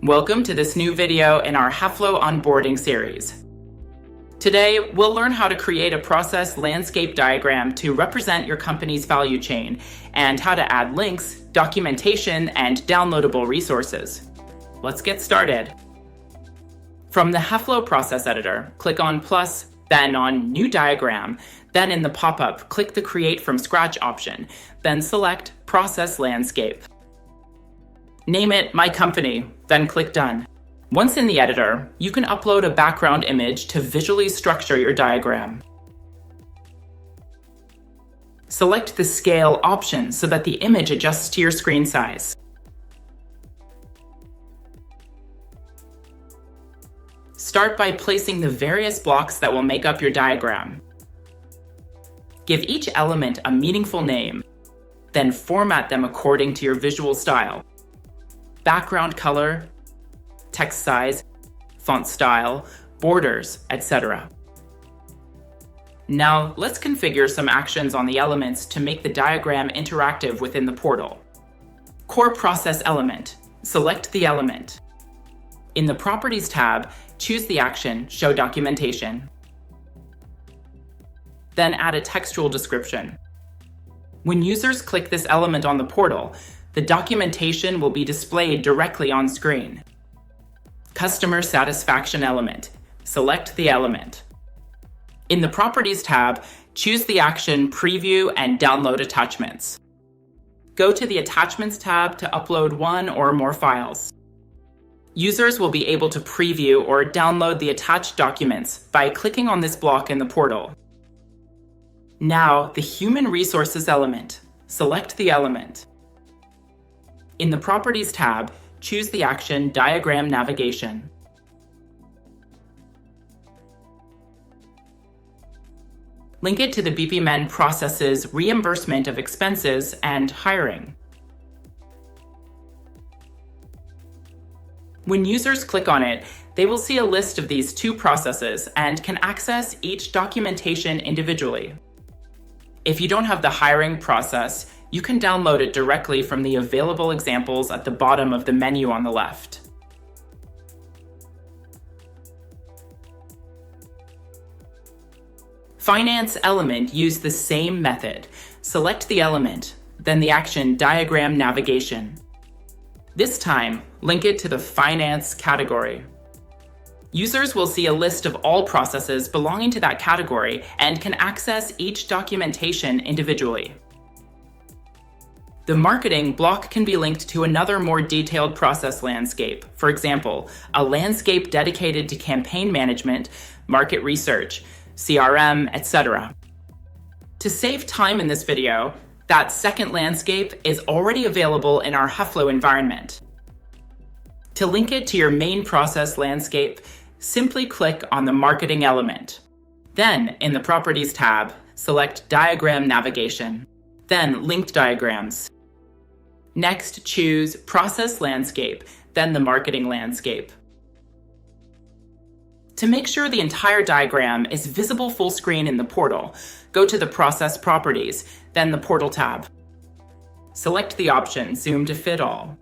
Welcome to this new video in our HEFLO onboarding series. Today, we'll learn how to create a process landscape diagram to represent your company's value chain and how to add links, documentation, and downloadable resources. Let's get started. From the HEFLO process editor, click on plus, then on New Diagram, then in the pop-up, click the Create from Scratch option, then select Process Landscape. Name it My Company, then click Done. Once in the editor, you can upload a background image to visually structure your diagram. Select the Scale option so that the image adjusts to your screen size. Start by placing the various blocks that will make up your diagram. Give each element a meaningful name, then format them according to your visual style. Background color, text size, font style, borders, etc. Now, let's configure some actions on the elements to make the diagram interactive within the portal. Core Process Element. Select the element. In the Properties tab, choose the action Show Documentation. Then add a textual description. When users click this element on the portal, the documentation will be displayed directly on screen. Customer Satisfaction Element. Select the element. In the Properties tab, choose the action Preview and Download Attachments. Go to the Attachments tab to upload one or more files. Users will be able to preview or download the attached documents by clicking on this block in the portal. Now, the Human Resources element. Select the element. In the Properties tab, choose the action Diagram Navigation. Link it to the BPMN process's reimbursement of expenses and hiring. When users click on it, they will see a list of these two processes and can access each documentation individually. If you don't have the hiring process, you can download it directly from the available examples at the bottom of the menu on the left. Finance element used the same method. Select the element, then the action Diagram Navigation. This time, link it to the Finance category. Users will see a list of all processes belonging to that category and can access each documentation individually. The Marketing block can be linked to another more detailed process landscape. For example, a landscape dedicated to campaign management, market research, CRM, etc. To save time in this video, that second landscape is already available in our HEFLO environment. To link it to your main process landscape, simply click on the Marketing element. Then, in the Properties tab, select Diagram Navigation, then Linked Diagrams. Next, choose Process Landscape, then the Marketing landscape. To make sure the entire diagram is visible full screen in the portal, go to the Process Properties, then the Portal tab. Select the option Zoom to Fit All.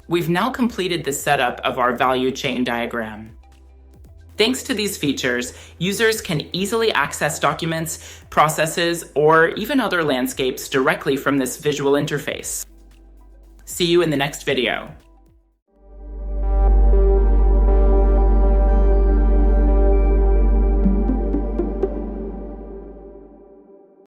We've now completed the setup of our value chain diagram. Thanks to these features, users can easily access documents, processes, or even other landscapes directly from this visual interface. See you in the next video.